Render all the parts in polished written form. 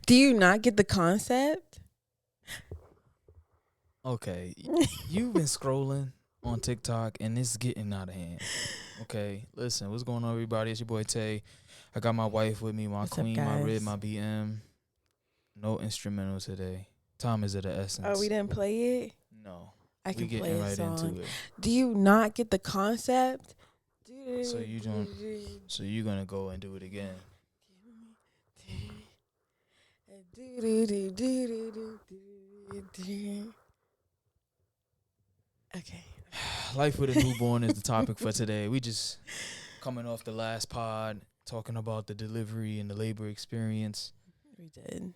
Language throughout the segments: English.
Do you not get the concept? Okay, you've been scrolling on TikTok and it's getting out of hand. Okay, listen, what's going on, everybody? It's your boy Tay. I got my wife with me, my What's up, queen, my rib, guys? my BM. No instrumental today. Time is of the essence. Oh, we didn't play it? No, I we can play getting a right song. into it. Do you not get the concept? So you don't. So you're gonna go and do it again. Okay. Life with a newborn is the topic for today. We just coming off the last pod talking about the delivery and the labor experience. We did.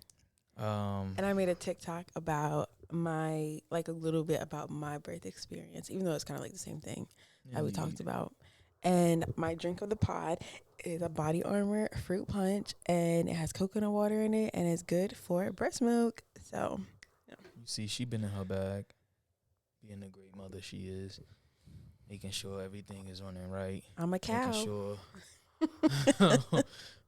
And And I made a TikTok about a little bit about my birth experience, even though it's kind of like the same thing that we talked about. And my drink of the pod is a Body Armor fruit punch, and it has coconut water in it, and it's good for breast milk. So, you see, she been in her bag, being the great mother she is, making sure everything is running right. I'm a cow.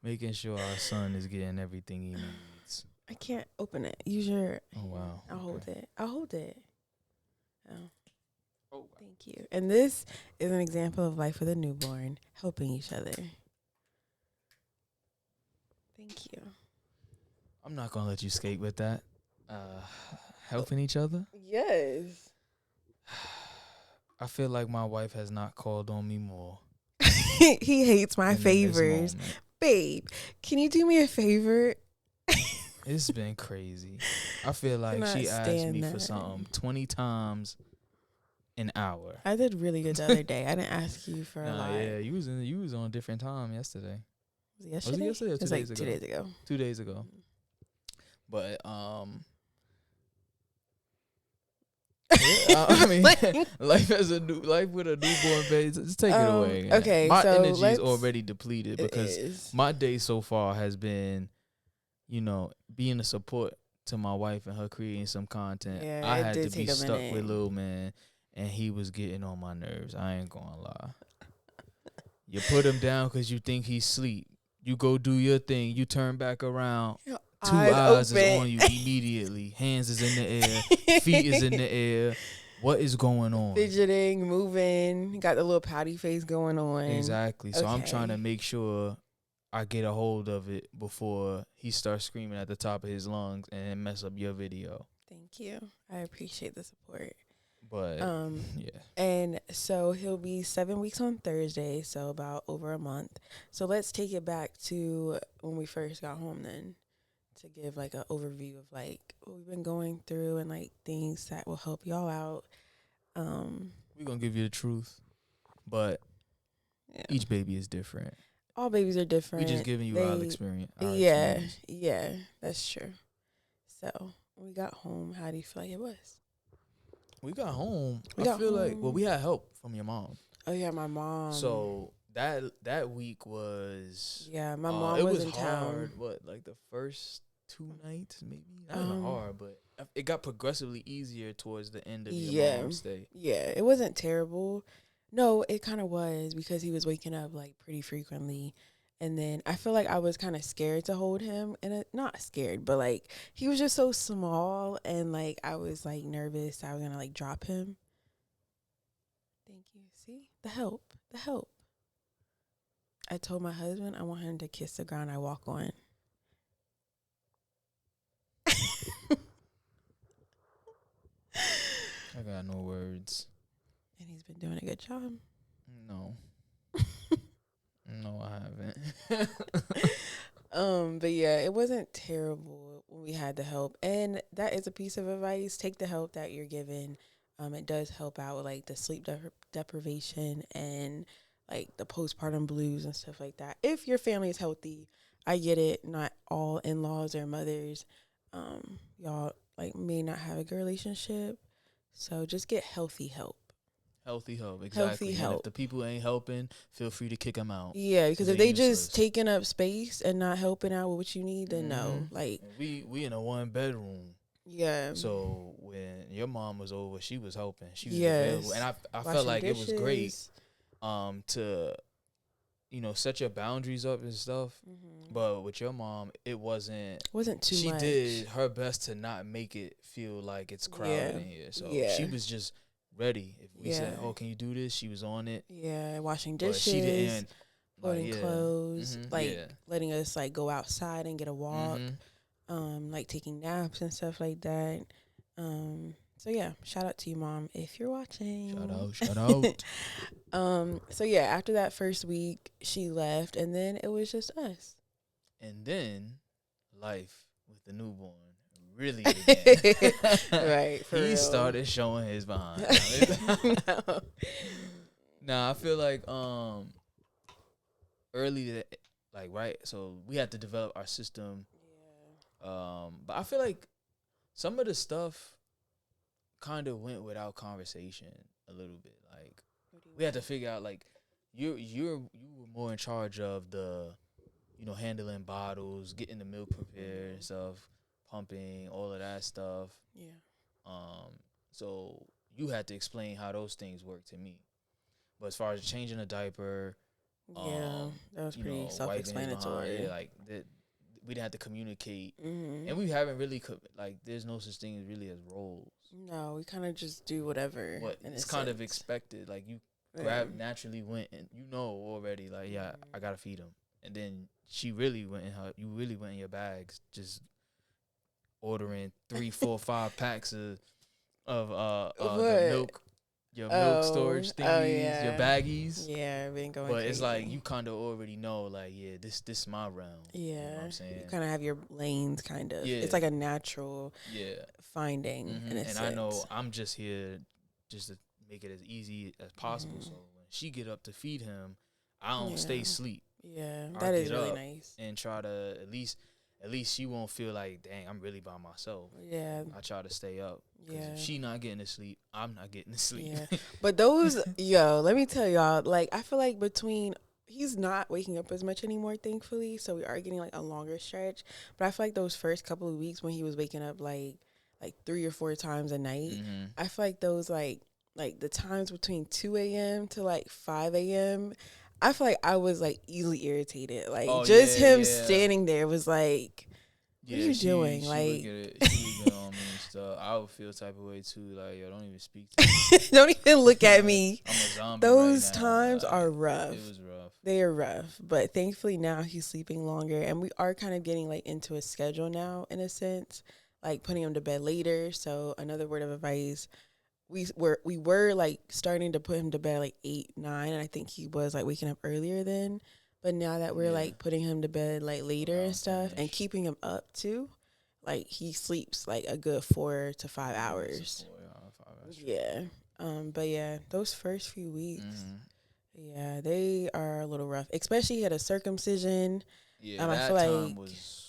Making sure our son is getting everything he needs. I can't open it. Use your. Oh wow! I'll hold it. I'll hold it. Oh. Oh, Thank you. And this is an example of life with a newborn, helping each other. Thank you. I'm not gonna let you skate with that. Helping each other. Yes. I feel like my wife has not called on me more. He hates my in this favors. moment. Babe, can you do me a favor? It's been crazy. I feel like Cannot she asked stand me for that. something 20 times an hour. I did really good the other day. I didn't ask you for a lot. Yeah, you was on a different time yesterday. Was it yesterday? Was it yesterday or It was 2 like days 2 ago? days ago. 2 days ago. But yeah, I mean, life with a newborn baby. Just take it away. Man. Okay, my so energy is already depleted It because is. my day so far has been, being a support to my wife and her creating some content. Yeah, I it had did to be take a stuck minute. with Lil Man, and he was getting on my nerves. I ain't gonna lie. You put him down because you think he's asleep. You go do your thing. You turn back around. Two eyes is on you immediately. Hands is in the air. Feet is in the air. What is going on? Fidgeting, moving, got the little pouty face going on. Exactly. So I'm Okay. trying to make sure I get a hold of it before he starts screaming at the top of his lungs and mess up your video. Thank you. I appreciate the support. But yeah. And so he'll be 7 weeks on Thursday, so about over a month. So let's take it back to when we first got home then, to give like an overview of like what we've been going through and like things that will help y'all out. We're gonna give you the truth. But each baby is different. All babies are different. We just giving you our experience. Yeah, that's true. So when we got home, how do you feel like it was? We got home. We had help from your mom. Oh yeah, my mom. So that week was my mom was in hard. town. What, like the first 2 nights, maybe? Not even hard, but it got progressively easier towards the end of your mom's stay. Yeah, it wasn't terrible. No, it kind of was because he was waking up like pretty frequently. And then I feel like I was kind of scared to hold him, and not scared, but like he was just so small, and like I was like nervous I was gonna like drop him. Thank you. See the help. I told my husband I want him to kiss the ground I walk on. I got no words. And he's been doing a good job. No. No, I haven't. But yeah, it wasn't terrible when we had the help. And that is a piece of advice. Take the help that you're given. It does help out with like the sleep deprivation and like the postpartum blues and stuff like that. If your family is healthy, I get it. Not all in-laws or mothers, y'all like may not have a good relationship. So just get healthy help. Healthy help, exactly. Healthy help. And if the people ain't helping, feel free to kick them out. Yeah, because if they useless. just taking up space and not helping out with what you need, then no. Like we in a 1-bedroom. Yeah. So when your mom was over, she was helping. She was available, and I felt like dishes. it was great. To set your boundaries up and stuff. Mm-hmm. But with your mom, it wasn't too she much. did her best to not make it feel like it's crowded in here. So she was just ready. If we said, "Oh, can you do this?" She was on it. Yeah, washing But dishes, she didn't folding clothes, like letting us like go outside and get a walk, Mm-hmm. like taking naps and stuff like that. So yeah, shout out to you, Mom, if you're watching. Shout out. So yeah, after that first week, she left, and then it was just us. And then life with the newborn really began. Right, he real. started showing his behind. No. Nah, I feel like early, like right. So we had to develop our system. Yeah. But I feel like some of the stuff kind of went without conversation a little bit. Like we had to figure out like you were more in charge of the handling bottles, getting the milk prepared and stuff, pumping, all of that stuff. Yeah. So you had to explain how those things work to me. But as far as changing a diaper, that was pretty self-explanatory. Like that, we didn't have to communicate, and we haven't really there's no such thing really as roles. No, we kind of just do whatever. But it's kind of expected. Like you naturally went and already like I gotta feed him, and then you really went in your bags just ordering 3, 4, 5 packs of the milk. Your milk storage thingies, your baggies. Yeah, I've been going But crazy. it's like you kind of already know, like, this my realm. Yeah. You know what I'm saying? You kind of have your lanes, kind of. Yeah. It's like a natural finding. In a and sense. I know I'm just here just to make it as easy as possible. So when she get up to feed him, I don't stay asleep. Yeah, that is really nice. And try to at least she won't feel like, dang, I'm really by myself. Yeah. I try to stay up. Yeah. If she not getting to sleep, I'm not getting to sleep. Yeah. But those, let me tell y'all, like, I feel like he's not waking up as much anymore, thankfully. So we are getting like a longer stretch. But I feel like those first couple of weeks when he was waking up like 3 or 4 times a night, I feel like those like the times between 2 a.m. to like 5 a.m., I feel like I was like easily irritated. Like him standing there was like, what are you doing? Like, she would get on me and stuff. I would feel type of way too. Like, yo, don't even speak to me. Don't even look at me. I'm a zombie. Those right now. times are rough. It was rough. They are rough, but thankfully now he's sleeping longer, and we are kind of getting like into a schedule now in a sense, like putting him to bed later. So another word of advice. We were like starting to put him to bed like 8, 9, and I think he was like waking up earlier then. But now that we're like putting him to bed like later and stuff, and keeping him up too, like he sleeps like a good 4 to 5 hours. 5 hours. Yeah. But yeah, those first few weeks, they are a little rough. Especially he had a circumcision. Yeah, I that feel time like was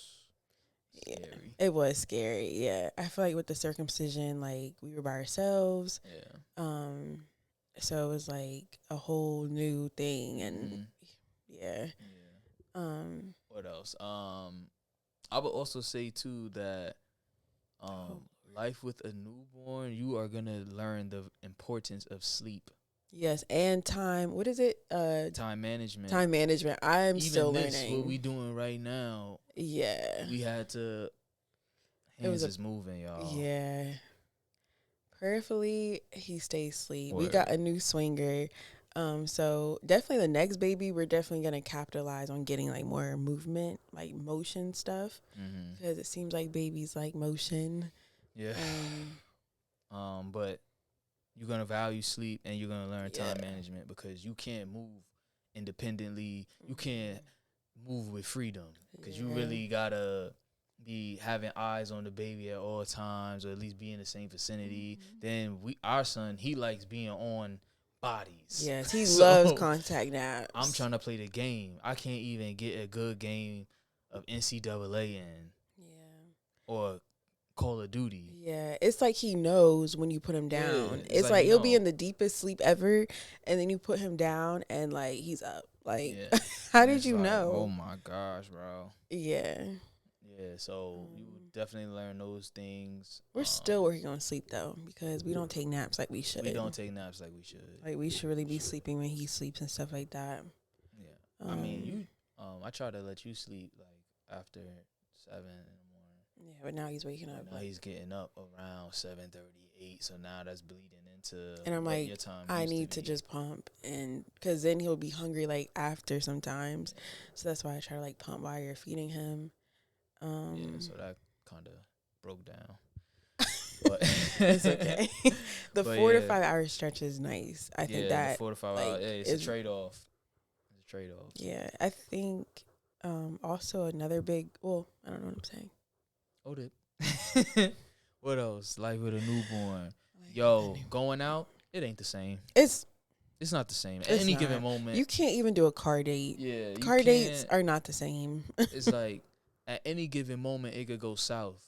scary. It was scary. Yeah, I feel like with the circumcision, like we were by ourselves. Yeah. So it was like a whole new thing, and yeah. What else? I would also say too that life with a newborn, you are gonna learn the importance of sleep. Yes, and time. What is it? Time management. Time management. I'm Even still this, learning. what we doing right now. Yeah. We had to. Hands is moving, y'all. Yeah. Prayerfully, he stays asleep. Word. We got a new swinger. So definitely the next baby, we're definitely gonna capitalize on getting like more movement, like motion stuff, because it seems like babies like motion. Yeah. But you're gonna value sleep, and you're gonna learn time management, because you can't move independently. You can't move with freedom, because you really gotta be having eyes on the baby at all times, or at least be in the same vicinity. Then our son, he likes being on bodies. Yes, he loves contact naps. I'm trying to play the game. I can't even get a good game of NCAA in. Yeah. Or Call of Duty. Yeah, it's like he knows when you put him down. Yeah, it's like he'll be in the deepest sleep ever, and then you put him down, and like he's up. Like, how did you know? Oh my gosh, bro. Yeah. Yeah, so you definitely learn those things. We're still working on sleep though, because we don't take naps like we should. We don't take naps like we should. Like we should really be sleeping when he sleeps and stuff like that. Yeah. I mean, I try to let you sleep like after 7 in the morning. Yeah, but now he's waking up. Now he's getting up around 7:38, so now that's bleeding into. And I'm like, your time I used need to just pump, and because then he'll be hungry like after sometimes, so that's why I try to like pump while you're feeding him. Yeah, so that kind of broke down. But it's okay. The 4 to 5 hour stretch is nice. I think that the 4 to 5 hours. Yeah, it's a trade off. It's a trade off. Yeah, I think also another big. Well, I don't know what I'm saying. Oh, that. What else? Life with a newborn. Yo, going out, it ain't the same. It's not the same. At any given moment, you can't even do a car date. Yeah, car dates are not the same. It's like at any given moment, it could go south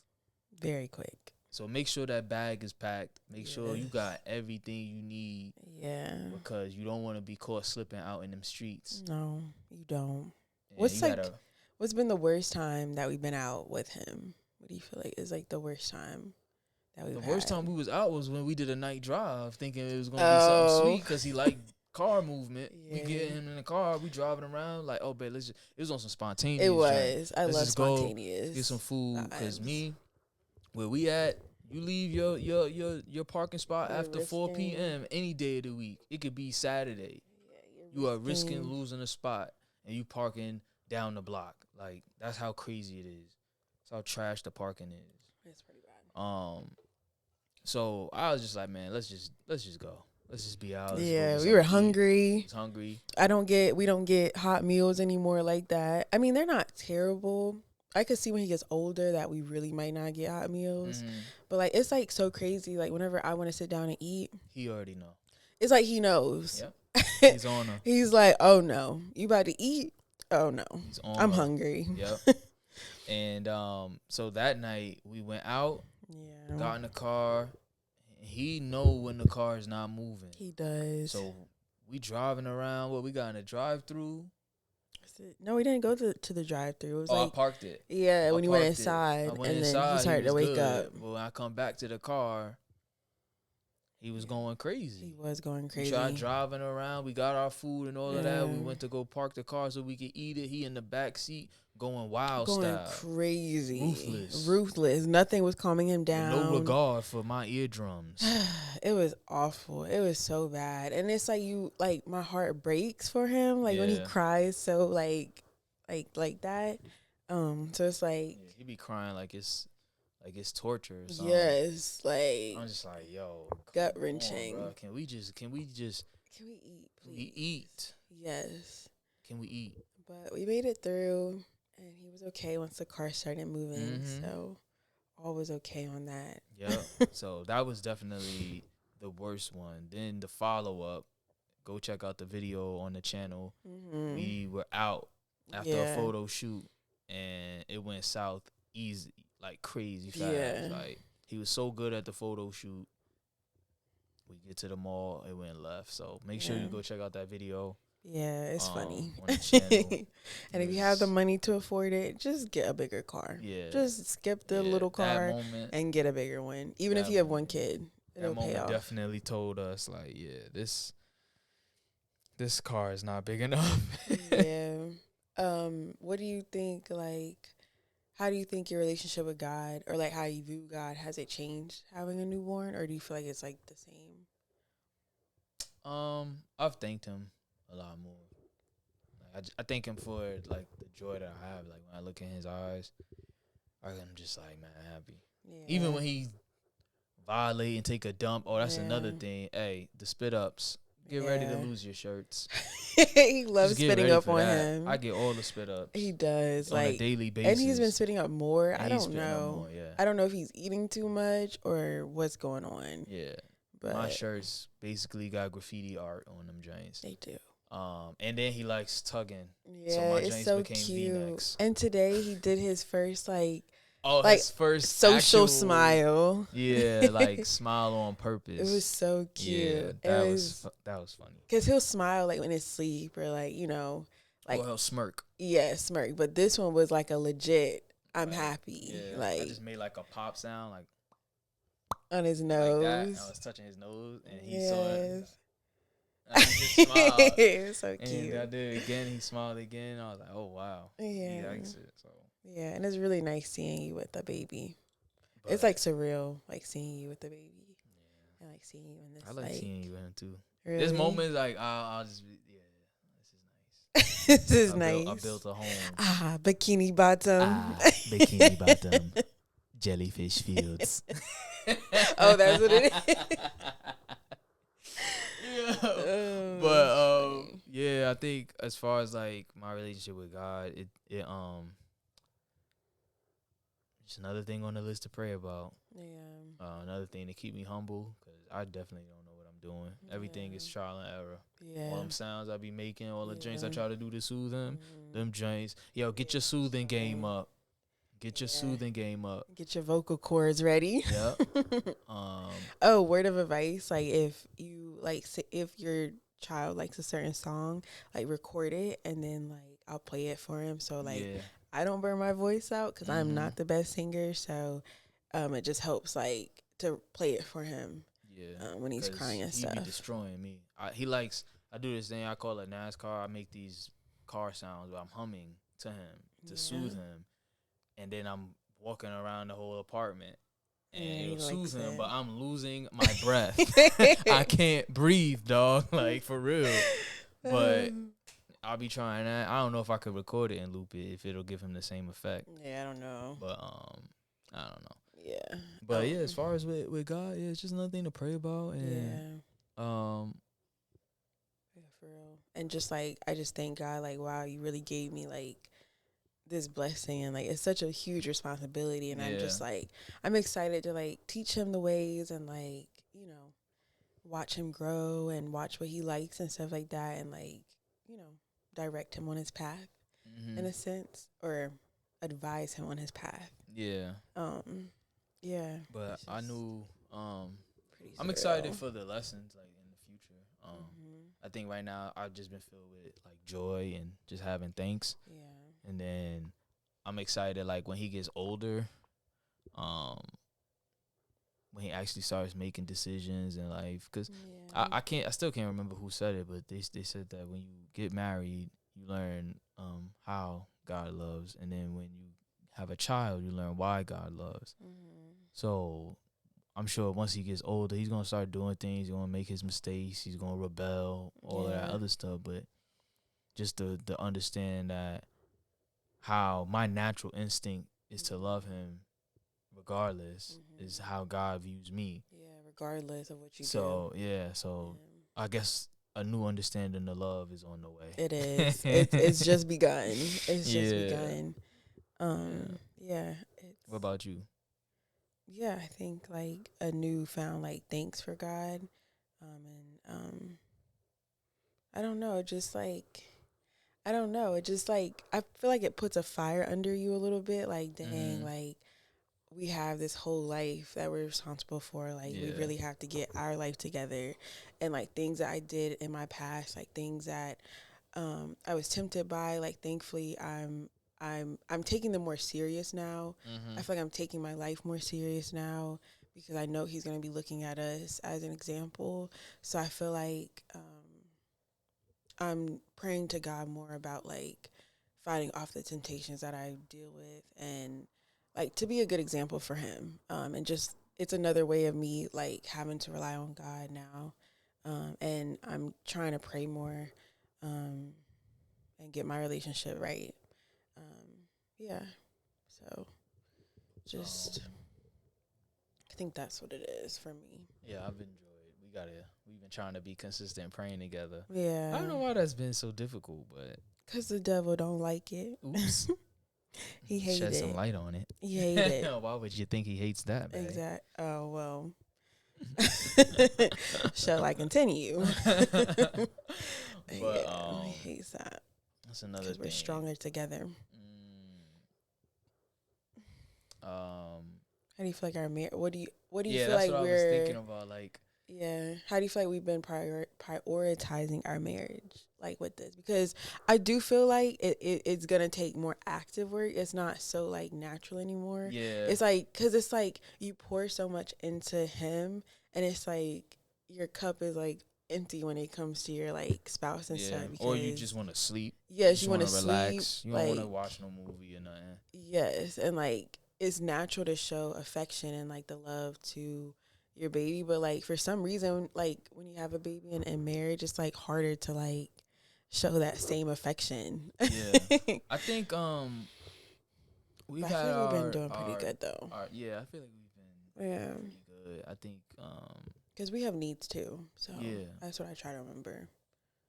very quick. So make sure that bag is packed. Make sure you got everything you need. Yeah. Because you don't want to be caught slipping out in them streets. No, you don't. And What's been the worst time that we've been out with him? What do you feel like is like the worst time that we've had? The worst time we was out was when we did a night drive, thinking it was gonna be something sweet because he liked car movement. Yeah. We get him in the car, we driving around like, oh, babe, it was on some spontaneous. It was. I love spontaneous. Get some food because where we at, you leave your parking spot after 4 p.m. any day of the week. It could be Saturday. Yeah, you are risking losing a spot, and you parking down the block. Like, that's how crazy it is. That's how trash the parking is. It's pretty bad. So I was just like, man, let's just go. Let's just be out. Yeah, we were hungry. I was hungry. We don't get hot meals anymore like that. I mean, they're not terrible. I could see when he gets older that we really might not get hot meals. Mm-hmm. But, like, it's, like, so crazy. Like, whenever I want to sit down and eat. He already know. It's like he knows. Yep. He's on her. He's like, oh, no. You about to eat? Oh, no. I'm hungry. Yep. And so that night, we went out. Yeah. Got in the car. He know when the car is not moving. He does. So we driving around. We got in a drive-through. No, we didn't go to the drive-through. It was I parked it. Yeah, when you went inside, and then he started to wake up. But when I come back to the car, he was going crazy. He was going crazy. We tried driving around. We got our food and all of that. We went to go park the car so we could eat it. He in the back seat going wild style. Going crazy. Ruthless. Nothing was calming him down. With no regard for my eardrums. It was awful. It was so bad. And it's like my heart breaks for him. Like when he cries so like that. So it's like he be crying like it's torture or something. Yes, like I'm just like, yo, gut wrenching. Can we eat, please? Can we eat? Yes. Can we eat? But we made it through, and he was okay once the car started moving. Mm-hmm. So all was okay on that. Yeah. So that was definitely the worst one. Then the follow up, go check out the video on the channel. Mm-hmm. We were out after a photo shoot, and it went south easy. Like crazy fast. Yeah. Like he was so good at the photo shoot. We get to the mall, it went left. So make sure you go check out that video. Yeah, it's funny. On the channel. And if you have the money to afford it, just get a bigger car. Yeah. Just skip the little car and get a bigger one. Even if you have one kid, it'll pay off. Definitely told us like, this car is not big enough. Yeah. What do you think, like, how do you think your relationship with God, or like how you view God, has it changed having a newborn, or do you feel like it's like the same? I've thanked him a lot more. Like I thank him for like the joy that I have. Like when I look in his eyes, I'm just like, man, happy. Yeah. Even when he violate and take a dump, that's another thing. Hey, the spit ups. Get ready to lose your shirts. He loves spitting up on him. I get all the spit ups. He does, on a daily basis. And he's been spitting up more. I don't know. I don't know if he's eating too much or what's going on. Yeah. But my shirts basically got graffiti art on them joints. They do. And then he likes tugging. Yeah, so my joints became cute. V-necks. And today he did his first his first social smile. Yeah, like smile on purpose. It was so cute. Yeah, that was funny. Cause he'll smile like when he's asleep or like or he'll smirk. Yeah, smirk. But this one was like a legit. I'm happy. Yeah, like I just made like a pop sound like on his nose. Like that. I was touching his nose and he saw it. And he just smiled. It's so And cute. I did it again. He smiled again. I was like, oh wow. Yeah. He likes it. So. Yeah, and it's really nice seeing you with the baby. But, it's like surreal, like seeing you with the baby, and like seeing you in this. I like seeing you with him too. Really? This moment is like I'll just be, this is nice. I built a home. Bikini Bottom. Bikini Bottom. Jellyfish Fields. Oh, that's what it is. Yeah. But yeah, I think as far as like my relationship with God, it just another thing on the list to pray about. Yeah. Another thing to keep me humble, because I definitely don't know what I'm doing. Everything is trial and error. Yeah. All them sounds I be making, all the joints I try to do to soothe him, them joints. Yo, get your soothing game up. Get your soothing game up. Get your vocal cords ready. Yep. Oh, word of advice: like if you if your child likes a certain song, like record it and then like I'll play it for him. So like I don't burn my voice out because I'm not the best singer. So it just helps like to play it for him. Yeah. When he's crying and stuff. He be destroying me. I do this thing I call it NASCAR. I make these car sounds where I'm humming to him to soothe him, and then I'm walking around the whole apartment. And it'll soothe him, but I'm losing my breath. I can't breathe, dog. Like, for real. But I'll be trying that. I don't know if I could record it and loop it, if it'll give him the same effect. Yeah, I don't know. But, I don't know. Yeah. But, yeah, as far as with God, yeah, it's just another thing to pray about. And, yeah, for real. And just, like, I just thank God, like, wow, you really gave me, like, this blessing, and like it's such a huge responsibility, and I'm just like I'm excited to like teach him the ways and like, you know, watch him grow and watch what he likes and stuff like that, and like, you know, direct him on his path in a sense, or advise him on his path. Yeah. But I knew I'm excited for the lessons like in the future. I think right now I've just been filled with like joy and just having thanks. Yeah. And then I'm excited like when he gets older, when he actually starts making decisions in life. Because I still can't remember who said it, but they said that when you get married, you learn how God loves. And then when you have a child, you learn why God loves. So I'm sure once he gets older, he's going to start doing things. He's going to make his mistakes. He's going to rebel, all of that other stuff. But just to understand that how my natural instinct is to love him regardless is how God views me. Yeah, regardless of what you do. So, so I guess a new understanding of love is on the way. It is. It's just begun. It's just begun. What about you? Yeah, I think like a newfound like thanks for God, and I don't know, just like I don't know, it just like I feel like it puts a fire under you a little bit. Like dang, like we have this whole life that we're responsible for. Like we really have to get our life together, and like things that I did in my past, like things that I was tempted by. Like thankfully, I'm taking them more serious now. I feel like I'm taking my life more serious now because I know he's going to be looking at us as an example. So I feel like I'm praying to God more about like fighting off the temptations that I deal with, and like to be a good example for him. And just it's another way of me like having to rely on God now. And I'm trying to pray more and get my relationship right. So just I think that's what it is for me. Yeah, I've enjoyed. We've been trying to be consistent praying together. Yeah. I don't know why that's been so difficult, but because the devil don't like it. Oops. He hates it. Shed some light on it. He hates it. Why would you think he hates that, man? Exactly. Oh, well. Shall I continue? But he hates that. That's another thing. We're stronger together. How do you feel like our marriage? What do you feel like we're? Yeah, that's what I was thinking about. Like, how do you feel like we've been prioritizing our marriage, like with this? Because I do feel like it's gonna take more active work. It's not so like natural anymore. Yeah, it's like because it's like you pour so much into him, and it's like your cup is like empty when it comes to your like spouse and stuff. Because, or you just want to sleep. Yes, you want to relax. Sleep, you don't want to watch no movie or nothing. Yes, and like it's natural to show affection and like the love to your baby, but like for some reason, like when you have a baby in marriage, it's like harder to like show that same affection. Yeah, I think we've we've been doing pretty good though. Yeah, I feel like we've been pretty good. I think because we have needs too, so yeah, that's what I try to remember.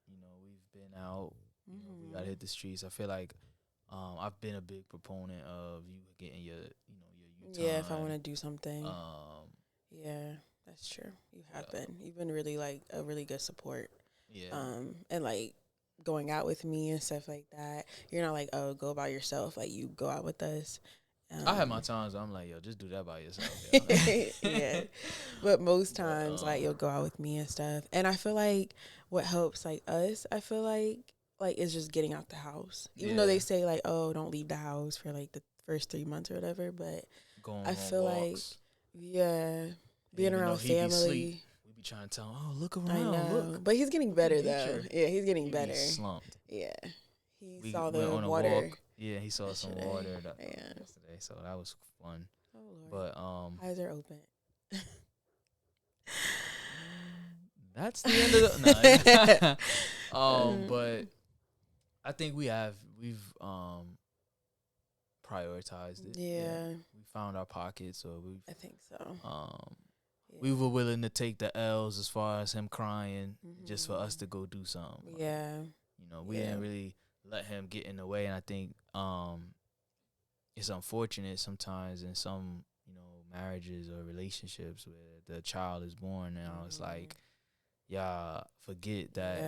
You know, we've been out. You know, we gotta hit the streets. I feel like I've been a big proponent of you getting your you time. Yeah, if I want to do something. Yeah, that's true. You have been. You've been really like a really good support. Yeah. And like going out with me and stuff like that. You're not like, oh, go by yourself. Like you go out with us. I have my times where I'm like, yo, just do that by yourself. Yeah. But most times, like you'll go out with me and stuff. And I feel like what helps like us, I feel like it's just getting out the house. Even though they say like, oh, don't leave the house for like the first 3 months or whatever. But I feel walks. Being around family. We be trying to tell him, oh, look around. I know. Look. But he's getting better though. Yeah, he's getting better. Slumped. Yeah. He saw the water. Walk. Yeah, he saw some water yesterday, so that was fun. Oh Lord. But eyes are open. That's the end of the but I think we've prioritized it. Yeah. We found our pockets, so I think so. We were willing to take the L's as far as him crying just for us to go do something. Yeah. You know, we didn't really let him get in the way, and I think it's unfortunate sometimes in some, marriages or relationships where the child is born now. It's like y'all forget that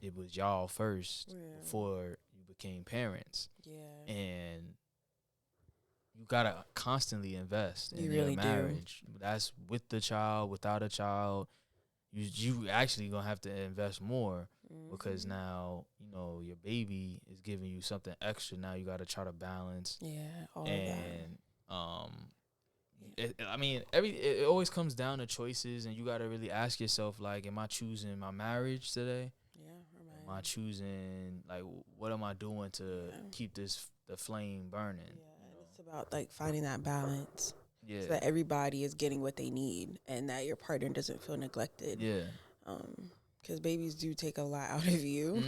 it was y'all first before you became parents. Yeah. And you gotta constantly invest in your marriage. That's with the child, without a child. You actually gonna have to invest more because now your baby is giving you something extra. Now you gotta try to balance. Yeah, all of that. It always comes down to choices, and you gotta really ask yourself, like, am I choosing my marriage today? Yeah, am I choosing, like, what am I doing to keep the flame burning? Yeah, it's about like finding that balance. Yeah. So that everybody is getting what they need and that your partner doesn't feel neglected. Yeah. Because babies do take a lot out of you.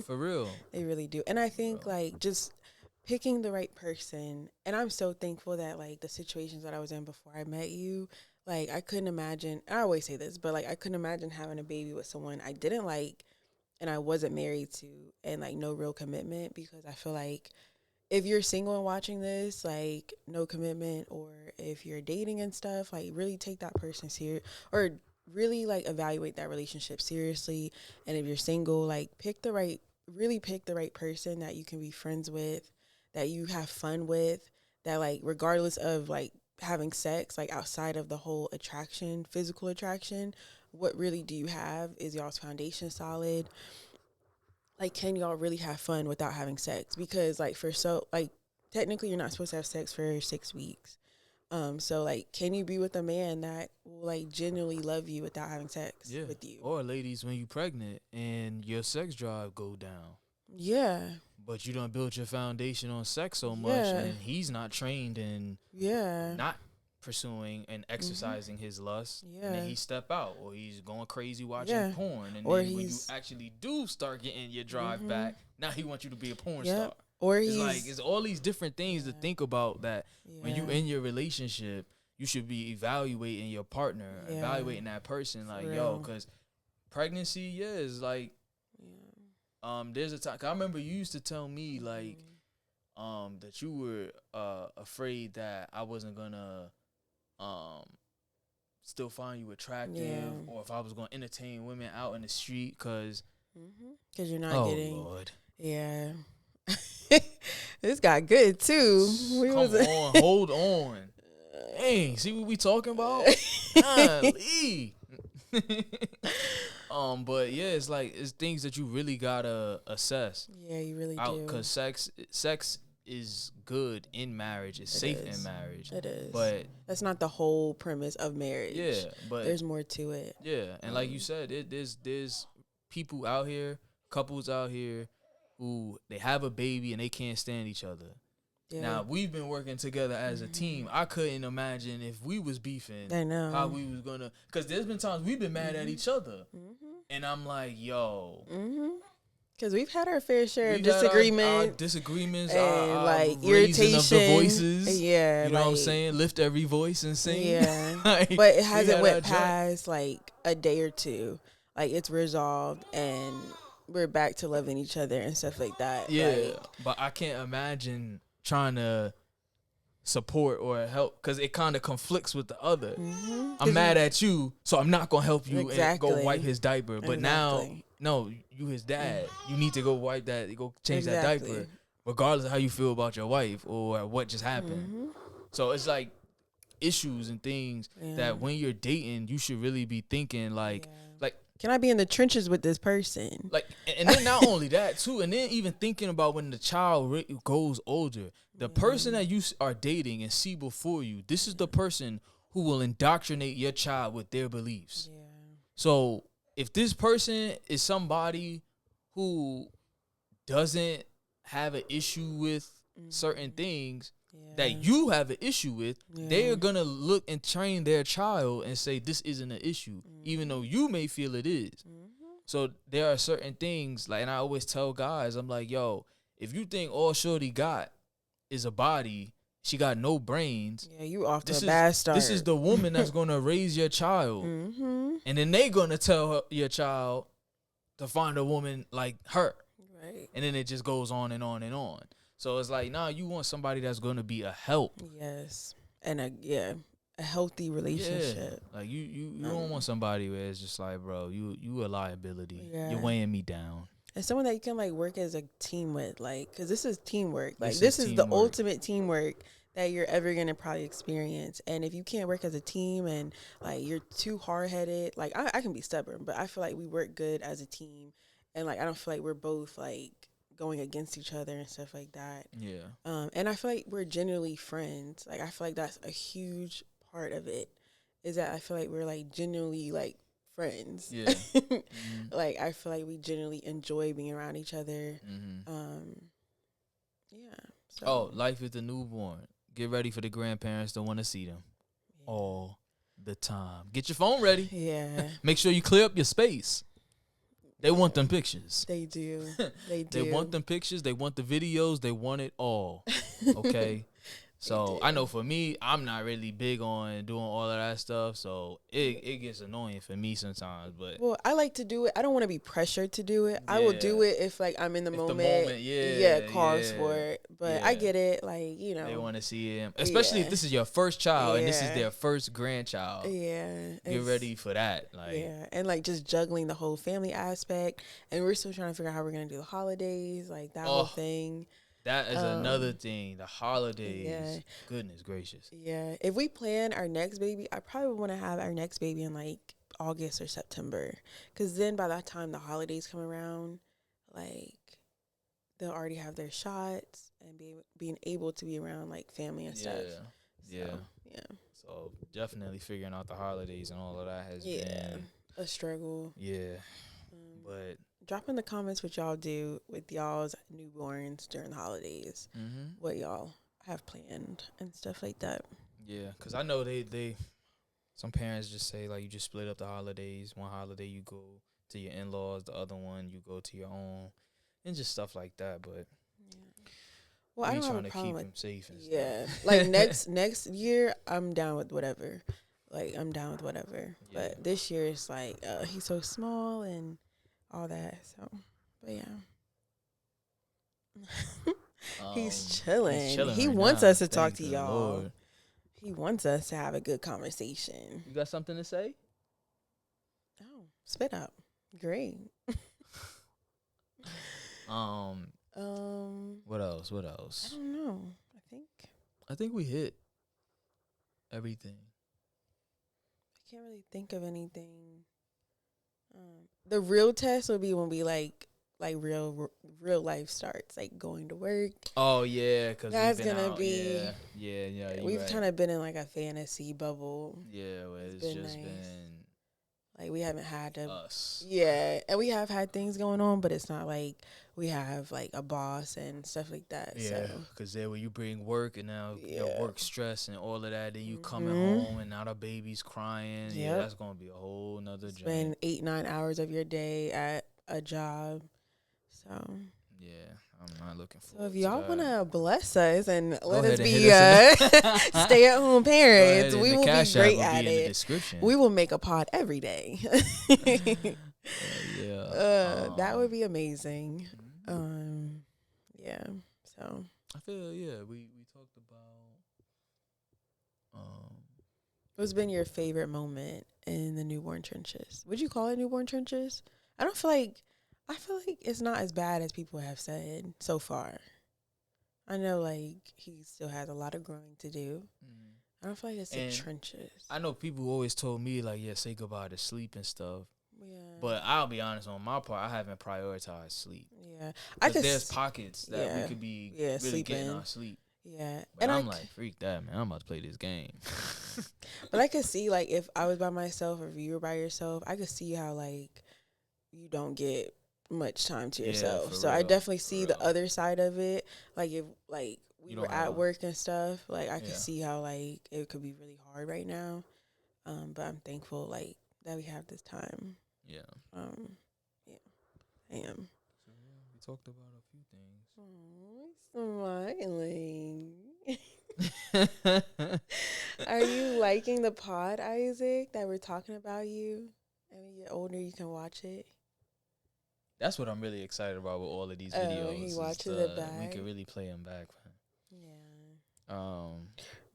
For real. They really do. And I think, like, just picking the right person. And I'm so thankful that, like, the situations that I was in before I met you, like, I couldn't imagine, I always say this, but, like, I couldn't imagine having a baby with someone I didn't like and I wasn't married to and, like, no real commitment, because I feel like if you're single and watching this, like, no commitment, or if you're dating and stuff, like, really take that person serious, or really, like, evaluate that relationship seriously. And if you're single, like, really pick the right person that you can be friends with, that you have fun with, that, like, regardless of, like, having sex, like, outside of the whole attraction, physical attraction, what really do you have? Is y'all's foundation solid? Like, can y'all really have fun without having sex? Because, like, technically you're not supposed to have sex for 6 weeks. So, like, can you be with a man that will, like, genuinely love you without having sex with you? Or ladies, when you pregnant and your sex drive go down. Yeah. But you don't build your foundation on sex so much, and he's not trained in not pursuing and exercising his lust, and then he step out, or he's going crazy watching porn, and then when you actually do start getting your drive back, now he wants you to be a porn star. Or it's all these different things to think about, that when you in your relationship, you should be evaluating your partner, evaluating that person, like, yo, because pregnancy, is like, there's a time, 'cause I remember you used to tell me, like, that you were afraid that I wasn't gonna still find you attractive, or if I was gonna entertain women out in the street, because you're not getting. Oh Lord. Yeah. This got good too. Hold on. Dang, see what we talking about? Golly. But yeah, it's things that you really gotta assess. Yeah, you really do. Because sex is good in marriage. It's safe in marriage. It is. But that's not the whole premise of marriage. Yeah, but there's more to it. Yeah, and like you said, there's people out here, couples out here, who they have a baby and they can't stand each other. Yeah. Now, we've been working together as a team. I couldn't imagine if we was beefing, I know. how we was going to, because there's been times we've been mad at each other. And I'm like, yo. Because we've had our fair share of disagreements. Our disagreements, and our like irritation of the voices. Yeah. You know what I'm saying? Lift every voice and sing. Yeah. Like, but it hasn't went past like a day or two. Like it's resolved and we're back to loving each other and stuff like that. Yeah. Like, but I can't imagine trying to support or help because it kind of conflicts with the other. I'm mad at you, so I'm not gonna help you and go wipe his diaper. But now, no, you his dad. You need to go wipe that. Go change that diaper, regardless of how you feel about your wife or what just happened. So it's like issues and things that when you're dating, you should really be thinking like. Can I be in the trenches with this person? Like, and then not only that too, and then even thinking about when the child goes older, the person that you are dating and see before you, this is the person who will indoctrinate your child with their beliefs. Yeah. So if this person is somebody who doesn't have an issue with certain things that you have an issue with, they are going to look and train their child and say this isn't an issue, even though you may feel it is. So there are certain things, like, and I always tell guys, I'm like, yo, if you think all shorty got is a body, she got no brains. Yeah, you off to a bad start. This is the woman that's going to raise your child. And then they going to tell your child to find a woman like her. Right. And then it just goes on and on and on. So it's like, nah, you want somebody that's going to be a help. Yes. And a healthy relationship. Yeah. Like you don't want somebody where it's just like, bro, you a liability. Yeah. You're weighing me down. And someone that you can like work as a team with, like, because this is teamwork. Like this is the ultimate teamwork that you're ever going to probably experience. And if you can't work as a team and like you're too hard-headed, like I can be stubborn, but I feel like we work good as a team. And like I don't feel like we're both like going against each other and stuff like that. Yeah. And I feel like we're genuinely friends. Like I feel like that's a huge part of it. Is that I feel like we're like genuinely like friends. Yeah. Like I feel like we genuinely enjoy being around each other. Yeah. So. Oh, life is the newborn. Get ready for the grandparents that want to see them all the time. Get your phone ready. Yeah. Make sure you clear up your space. They want them pictures. They do. They do. They want them pictures. They want the videos. They want it all. Okay? So I know for me, I'm not really big on doing all of that stuff. So it gets annoying for me sometimes. But well, I like to do it. I don't want to be pressured to do it. Yeah. I will do it if like I'm in the moment. Calls for it. But I get it. Like, you know, they want to see him, especially if this is your first child and this is their first grandchild. Yeah, get ready for that. Like, and like just juggling the whole family aspect, and we're still trying to figure out how we're gonna do the holidays, like that whole thing. That is another thing. The holidays. Yeah. Goodness gracious. Yeah. If we plan our next baby, I probably want to have our next baby in like August or September. Because then by that time the holidays come around, like they'll already have their shots and being able to be around like family and stuff. Yeah. So definitely figuring out the holidays and all of that has been a struggle. Yeah. But drop in the comments what y'all do with y'all's newborns during the holidays. What y'all have planned and stuff like that. Yeah, because I know they some parents just say like you just split up the holidays. One holiday you go to your in-laws, the other one you go to your own, and just stuff like that. But well, I don't trying have a to problem keep with them safe and stuff. Like next year I'm down with whatever. Like I'm down with whatever. Yeah. But this year it's like he's so small and all that. So, but yeah. He's chilling. He wants us to talk to y'all. Lord. He wants us to have a good conversation. You got something to say? Oh, spit up. Great. What else? I don't know. I think we hit everything. I can't really think of anything. The real test would be when we like like real life starts, like going to work. Oh yeah, because That's we've been gonna out. be. Yeah. We've Right. kind of been in like a fantasy bubble. Yeah, well, It's it's been just nice. been Like we haven't had to. us. Yeah, and we have had things going on, but it's not like we have like a boss and stuff like that. Yeah, So because then when you bring work and now your yeah. work stress and all of that, then you coming Mhm. home and now the baby's crying. Yeah, Yep. that's gonna be a whole nother Spend joint. 8-9 hours of your day at a job. So Yeah, I'm not looking So forward if to y'all want that. to bless us and Go let us ahead and hit be us in the stay-at-home Go ahead, parents, and we the will be cash app great will at be in the it. description. We will make a pod every day. Yeah. That would be amazing. Mhm. Yeah. So I feel we talked about what's been your favorite moment in the newborn trenches? Would you call it newborn trenches? I feel like it's not as bad as people have said so far. I know like he still has a lot of growing to do. I don't feel like it's the trenches. I know people always told me like, yeah, say goodbye to sleep and stuff. Yeah. But I'll be honest, on my part, I haven't prioritized sleep. Yeah. Because there's pockets that we could be really sleeping. getting our sleep. Yeah. But and I'm like, freak that, man. I'm about to play this game. But I could see, like, if I was by myself or if you were by yourself, I could see how, like, you don't get much time to yourself. So I definitely see the other side of it. Like, if, like, we were at work and stuff, like, I could see how, like, it could be really hard right now. But I'm thankful, like, that we have this time. Yeah. Yeah. I am. So, yeah, we talked about a few things. Smiling. Are you liking the pod, Isaac, that we're talking about you? And when you get older, you can watch it. That's what I'm really excited about with all of these videos. He watches it back. We can really play them back. Yeah.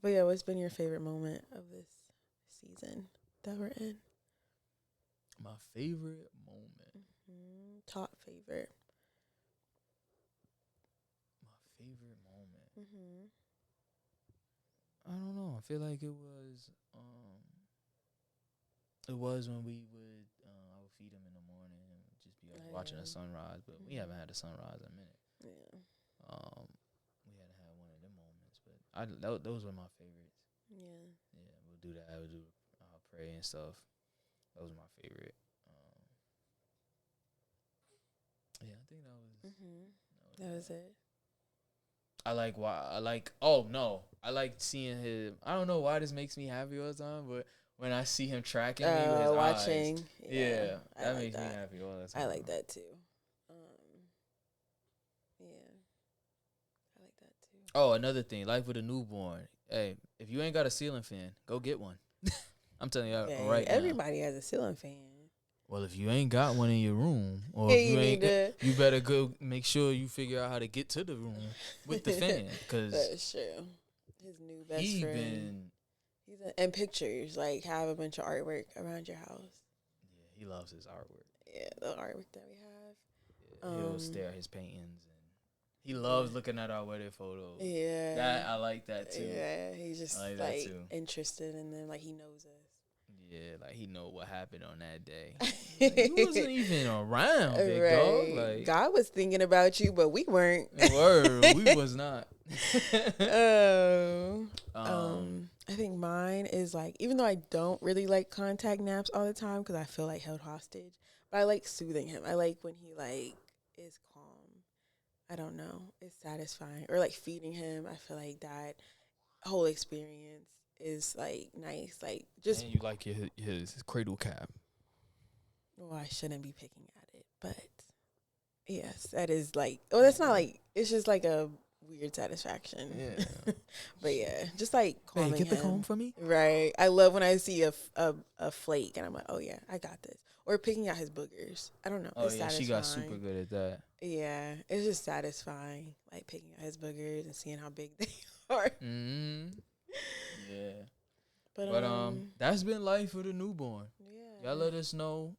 But yeah, what's been your favorite moment of this season that we're in? My favorite moment. Top favorite. My favorite moment. I don't know. I feel like it was when we would I would feed him in the morning and just be watching the sunrise, but we haven't had a sunrise in a minute. Yeah. We hadn't had one of them moments, but those were my favorites. Yeah. Yeah, we'll do that. We'll do pray and stuff. Those were my favorite. Yeah, I think that was it. I like seeing him. I don't know why this makes me happy all the time, but when I see him tracking me with his watching, eyes, that like makes me happy all the time. I like that too. Yeah, I like that too. Oh, another thing, life with a newborn. Hey, if you ain't got a ceiling fan, go get one. I'm telling you right now. Everybody has a ceiling fan. Well, if you ain't got one in your room, or if you better go make sure you figure out how to get to the room with the fan. Cause that's true. His new best friend. And pictures, like have a bunch of artwork around your house. Yeah, he loves his artwork. Yeah, the artwork that we have. Yeah, he'll stare at his paintings, and he loves looking at our wedding photos. Yeah, I like that too. Yeah, he's just like interested in them, like he knows us. Yeah, like he know what happened on that day. Like, he wasn't even around, big dog. Like God was thinking about you, but we weren't. We was not. I think mine is like, even though I don't really like contact naps all the time because I feel like held hostage, but I like soothing him. I like when he like is calm. I don't know, it's satisfying. Or like feeding him. I feel like that whole experience is like nice. Like just and you like his cradle cap. Well, I shouldn't be picking at it, but yes, that is like. Well, that's not like. It's just like a weird satisfaction. Yeah. But yeah, just like calming Hey, get the him. comb for me. Right. I love when I see a flake and I'm like, oh yeah, I got this. Or picking out his boogers. I don't know. Oh it's yeah, satisfying. she got super good at that. Yeah, it's just satisfying, like picking out his boogers and seeing how big they are. Yeah. But that's been life with a newborn. Yeah. Y'all let us know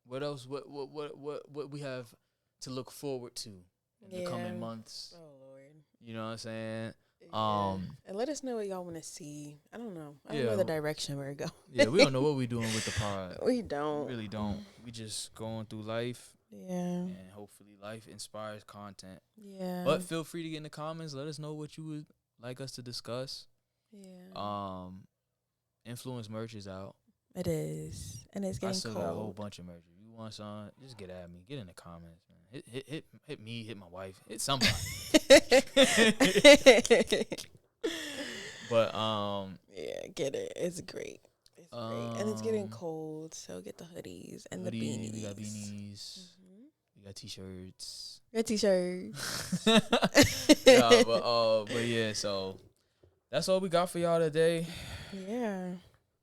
what else what we have to look forward to in the coming months. Oh Lord. You know what I'm saying? And let us know what y'all want to see. I don't know. I don't know the direction we're going. Yeah, we don't know what we're doing with the pod. We don't. We really don't. We just going through life Yeah. And hopefully life inspires content. Yeah. But feel free to get in the comments. Let us know what you would like us to discuss. Yeah. Nfluence merch is out. It is. And it's getting I still cold. got a whole bunch of merch. If you want some, just get at me. Get in the comments, man. Hit me, hit my wife, hit somebody. But yeah, get it. It's great. It's great. And it's getting cold, so get the hoodies and the beanies. We got beanies. Mm-hmm. We got t-shirts. Got t-shirts. Yeah, but yeah, so that's all we got for y'all today. Yeah.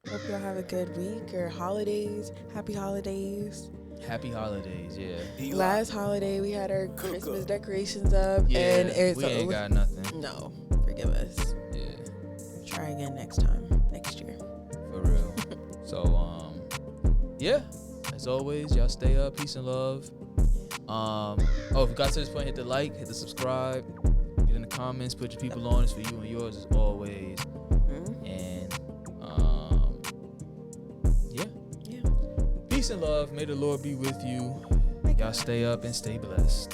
Hope y'all have a good week or holidays. Happy holidays. Happy holidays, yeah. Last holiday we had our Christmas decorations up, yeah, and we ain't got nothing. No, forgive us. Yeah. Try again next time, next year. For real. So yeah. As always, y'all stay up, peace and love. If you got to this point, hit the like, hit the subscribe, get in the comments, put your people on. It's for you and yours as always. Mm-hmm. And yeah. Peace and love. May the Lord be with you. Y'all stay up and stay blessed.